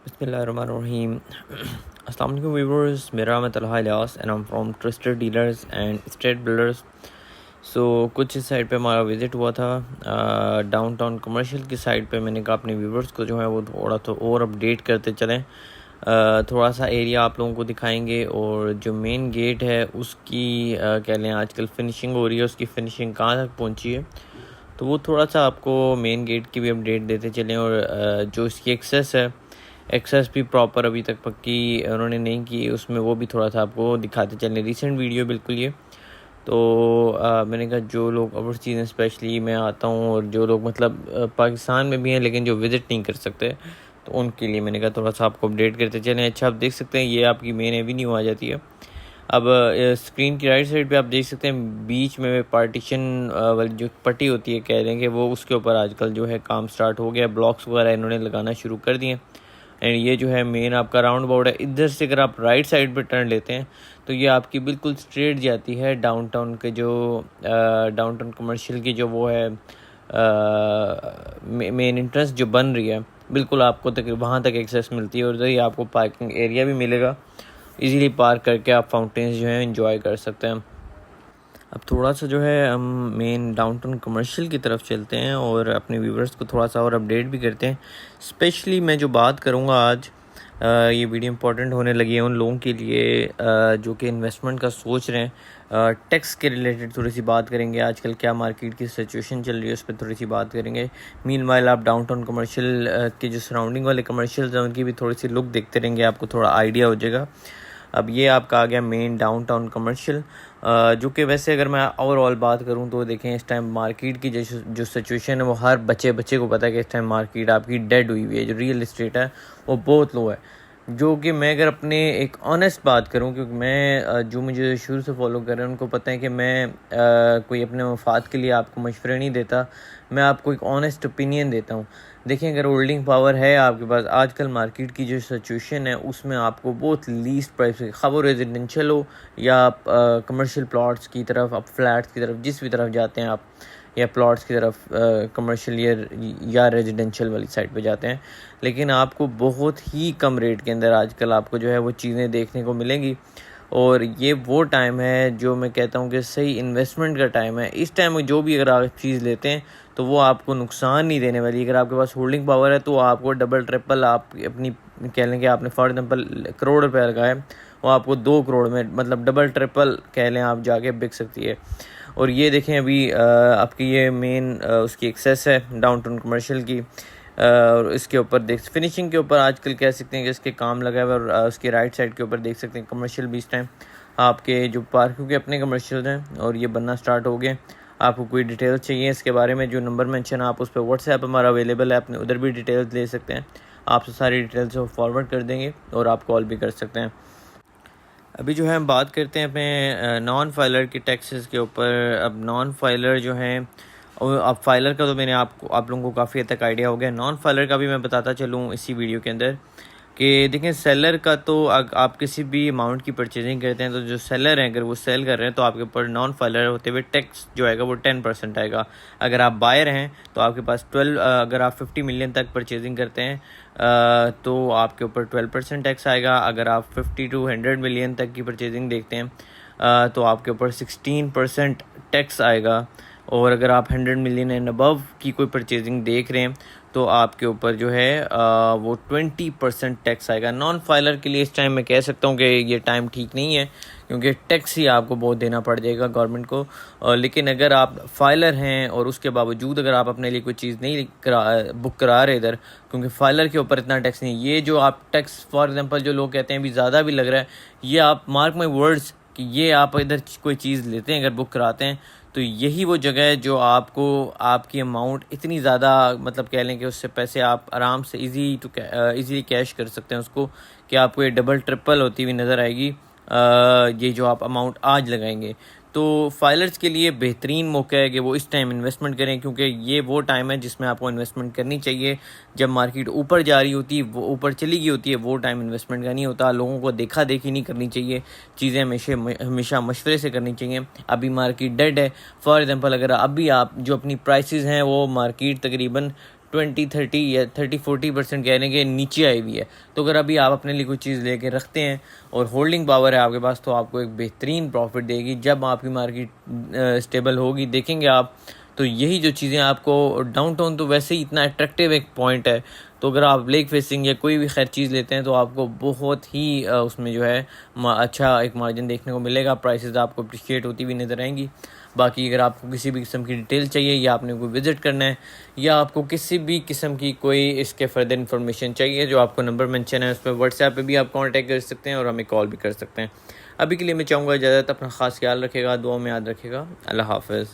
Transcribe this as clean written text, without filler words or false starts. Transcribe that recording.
بسم اللہ الرحمن الرحیم. السلام علیکم ویورز. میرا نام ہے Talha Ilyas and I am from trusted dealers and estate builders. So کچھ اس سائڈ پہ ہمارا وزٹ ہوا تھا ڈاؤن ٹاؤن کمرشل کی سائڈ پہ. میں نے کہا اپنے ویورز کو جو ہے وہ تھوڑا تو اور اپڈیٹ کرتے چلیں. تھوڑا سا ایریا آپ لوگوں کو دکھائیں گے اور جو مین گیٹ ہے اس کی کہہ لیں آج کل فنشنگ ہو رہی ہے, اس کی فنشنگ کہاں تک پہنچی ہے, تو وہ تھوڑا سا آپ کو مین گیٹ کی بھی اپڈیٹ دیتے چلیں. اور جو اس کی ایکسیس بھی پراپر ابھی تک پکی انہوں نے نہیں کی, اس میں وہ بھی تھوڑا سا آپ کو دکھاتے چلیں. ریسنٹ ویڈیو بالکل یہ تو میں نے کہا جو لوگ اوور چیزیں اسپیشلی میں آتا ہوں اور جو لوگ مطلب پاکستان میں بھی ہیں لیکن جو وزٹ نہیں کر سکتے, تو ان کے لیے میں نے کہا تھوڑا سا آپ کو اپڈیٹ کرتے چلیں. اچھا آپ دیکھ سکتے ہیں یہ آپ کی مین ایونیو آ جاتی ہے. اب اسکرین کی رائٹ سائڈ پہ آپ دیکھ سکتے ہیں بیچ میں پارٹیشن والی جو پٹی ہوتی ہے کہہ لیں کہ وہ اس کے اوپر آج کل جو ہے کام سٹارٹ ہو گیا. بلاکس وغیرہ انہوں نے لگانا شروع کر دیے. اینڈ یہ جو ہے مین آپ کا راؤنڈ اباؤٹ ہے. ادھر سے اگر آپ رائٹ سائڈ پہ ٹرن لیتے ہیں تو یہ آپ کی بالکل اسٹریٹ جاتی ہے ڈاؤن ٹاؤن کے جو ڈاؤن ٹاؤن کمرشل کی جو وہ ہے مین انٹرنس جو بن رہی ہے, بالکل آپ کو وہاں تک ایکسیس ملتی ہے. اور ادھر ہی آپ کو پارکنگ ایریا بھی ملے گا, ایزیلی پارک کر کے آپ فاؤنٹینس جو ہیں انجوائے کر سکتے ہیں. اب تھوڑا سا جو ہے ہم مین ڈاؤن ٹاؤن کمرشل کی طرف چلتے ہیں اور اپنے ویورز کو تھوڑا سا اور اپڈیٹ بھی کرتے ہیں. اسپیشلی میں جو بات کروں گا آج, یہ ویڈیو امپورٹنٹ ہونے لگی ہے ان لوگوں کے لیے جو کہ انویسٹمنٹ کا سوچ رہے ہیں. ٹیکس کے ریلیٹڈ تھوڑی سی بات کریں گے, آج کل کیا مارکیٹ کی سچویشن چل رہی ہے اس پہ تھوڑی سی بات کریں گے. مین وائل آپ ڈاؤن ٹاؤن کمرشل کے جو سراؤنڈنگ والے کمرشلز ہیں ان کی بھی تھوڑی سی لک دیکھتے رہیں گے, آپ کو تھوڑا آئیڈیا ہو جائے گا. اب یہ آپ کا آ گیا مین ڈاؤن ٹاؤن کمرشل, جو کہ ویسے اگر میں اوور آل بات کروں تو دیکھیں اس ٹائم مارکیٹ کی جو سچویشن ہے وہ ہر بچے کو پتہ ہے کہ اس ٹائم مارکیٹ آپ کی ڈیڈ ہوئی ہوئی ہے. جو ریئل اسٹیٹ ہے وہ بہت لو ہے. جو کہ میں اگر اپنے ایک آنیسٹ بات کروں, کیونکہ میں جو مجھے شروع سے فالو کر رہے ہیں ان کو پتہ ہے کہ میں کوئی اپنے مفاد کے لیے آپ کو مشورے نہیں دیتا, میں آپ کو ایک آنیسٹ اوپینین دیتا ہوں. دیکھیں اگر ہولڈنگ پاور ہے آپ کے پاس, آج کل مارکیٹ کی جو سچویشن ہے اس میں آپ کو بہت لیسٹ پرائس, خبر ریزیڈنشل ہو یا کمرشل پلاٹس کی طرف, آپ فلیٹس کی طرف جس بھی طرف جاتے ہیں آپ, یا پلاٹس کی طرف کمرشل یا ریزیڈنشل والی سائڈ پہ جاتے ہیں, لیکن آپ کو بہت ہی کم ریٹ کے اندر آج کل آپ کو جو ہے وہ چیزیں دیکھنے کو ملیں گی. اور یہ وہ ٹائم ہے جو میں کہتا ہوں کہ صحیح انویسٹمنٹ کا ٹائم ہے. اس ٹائم میں جو بھی اگر آپ چیز لیتے ہیں تو وہ آپ کو نقصان نہیں دینے والی. اگر آپ کے پاس ہولڈنگ پاور ہے تو آپ کو ڈبل ٹرپل آپ اپنی کہہ لیں کہ آپ نے فار ایگزامپل کروڑ روپے لگائے, وہ آپ کو 2 کروڑ میں مطلب ڈبل ٹرپل کہہ لیں آپ جا کے بک سکتی ہے. اور یہ دیکھیں ابھی آپ کی یہ مین اس کی ایکسیس ہے ڈاؤن ٹاؤن کمرشل کی, اور اس کے اوپر دیکھ فنشنگ کے اوپر آج کل کہہ سکتے ہیں کہ اس کے کام لگا ہے. اور اس کی رائٹ سائڈ کے اوپر دیکھ سکتے ہیں کمرشل بھی اس ٹائم آپ کے جو پارکوں کے اپنے کمرشل ہیں اور یہ بننا سٹارٹ ہو گئے. آپ کو کوئی ڈیٹیلز چاہیے اس کے بارے میں, جو نمبر مینشن آپ اس پہ واٹس ایپ ہمارا اویلیبل ہے, اپنے ادھر بھی ڈیٹیلز لے سکتے ہیں. آپ سے ساری ڈیٹیلز فارورڈ کر دیں گے اور آپ کال بھی کر سکتے ہیں. ابھی جو ہے ہم بات کرتے ہیں اپنے نان فائلر کے ٹیکسز کے اوپر. اب نان فائلر جو ہیں, اور اب فائلر کا تو میں نے آپ لوگوں کو کافی حد تک آئیڈیا ہو گیا. نان فائلر کا بھی میں بتاتا چلوں اسی ویڈیو کے اندر کہ دیکھیں سیلر کا تو آپ کسی بھی اماؤنٹ کی پرچیزنگ کرتے ہیں تو جو سیلر ہیں اگر وہ سیل کر رہے ہیں تو آپ کے اوپر نان فائلر ہوتے ہوئے ٹیکس جو آئے گا وہ 10% آئے گا. اگر آپ بائر ہیں تو آپ کے پاس 12, اگر آپ 50 ملین تک پرچیزنگ کرتے ہیں تو آپ کے اوپر 12% ٹیکس آئے گا. اگر آپ 50 to 100 ملین تک کی پرچیزنگ دیکھتے ہیں تو آپ کے اوپر 16% ٹیکس آئے گا. اور اگر آپ 100 ملین اینڈ ابو کی کوئی پرچیزنگ دیکھ رہے ہیں تو آپ کے اوپر جو ہے وہ 20% ٹیکس آئے گا. نان فائلر کے لیے اس ٹائم میں کہہ سکتا ہوں کہ یہ ٹائم ٹھیک نہیں ہے, کیونکہ ٹیکس ہی آپ کو بہت دینا پڑ جائے گا گورنمنٹ کو. لیکن اگر آپ فائلر ہیں اور اس کے باوجود اگر آپ اپنے لیے کوئی چیز نہیں بک کرا رہے ادھر, کیونکہ فائلر کے اوپر اتنا ٹیکس نہیں. یہ جو آپ ٹیکس فار ایگزامپل جو لوگ کہتے ہیں بھی زیادہ بھی لگ رہا ہے, یہ آپ مارک مائی ورڈز کہ یہ آپ ادھر کوئی چیز لیتے ہیں اگر بک کراتے ہیں تو یہی وہ جگہ ہے جو آپ کو آپ کی اماؤنٹ اتنی زیادہ مطلب کہہ لیں کہ اس سے پیسے آپ آرام سے ایزیلی کیش کر سکتے ہیں اس کو, کہ آپ کو یہ ڈبل ٹرپل ہوتی ہوئی نظر آئے گی یہ جو آپ اماؤنٹ آج لگائیں گے. تو فائلرز کے لیے بہترین موقع ہے کہ وہ اس ٹائم انویسٹمنٹ کریں, کیونکہ یہ وہ ٹائم ہے جس میں آپ کو انویسٹمنٹ کرنی چاہیے. جب مارکیٹ اوپر جا رہی ہوتی ہے, وہ اوپر چلی گئی ہوتی ہے, وہ ٹائم انویسٹمنٹ کا نہیں ہوتا. لوگوں کو دیکھا دیکھی نہیں کرنی چاہیے, چیزیں ہمیشہ مشورے سے کرنی چاہیے. ابھی مارکیٹ ڈیڈ ہے, فار ایگزامپل اگر ابھی آپ جو اپنی پرائسز ہیں وہ مارکیٹ تقریباً 20-30 یا 30-40% کہنے کے نیچے آئی ہوئی ہے. تو اگر ابھی آپ اپنے لیے کوئی چیز لے کے رکھتے ہیں اور ہولڈنگ پاور ہے آپ کے پاس، تو آپ کو ایک بہترین پروفٹ دے گی. جب آپ کی مارکیٹ اسٹیبل ہوگی، دیکھیں گے آپ، تو یہی جو چیزیں آپ کو ڈاؤن ٹاؤن تو ویسے ہی اتنا اٹریکٹیو ایک پوائنٹ ہے، تو اگر آپ لیک فیسنگ یا کوئی بھی خیر چیز لیتے ہیں تو آپ کو بہت ہی اس میں جو ہے اچھا ایک مارجن دیکھنے کو ملے گا. پرائسز آپ کو اپریشیٹ ہوتی ہوئی نظر آئیں گی. باقی اگر آپ کو کسی بھی قسم کی ڈیٹیل چاہیے، یا آپ نے کوئی وزٹ کرنا ہے، یا آپ کو کسی بھی قسم کی کوئی اس کے فردر انفارمیشن چاہیے، جو آپ کو نمبر مینشن ہے اس پہ واٹس ایپ پہ بھی آپ کانٹیکٹ کر سکتے ہیں اور ہمیں کال بھی کر سکتے ہیں. ابھی کے لیے میں چاہوں گا اجازت. اپنا خاص خیال رکھے گا، دعا میں یاد رکھے گا. اللہ حافظ.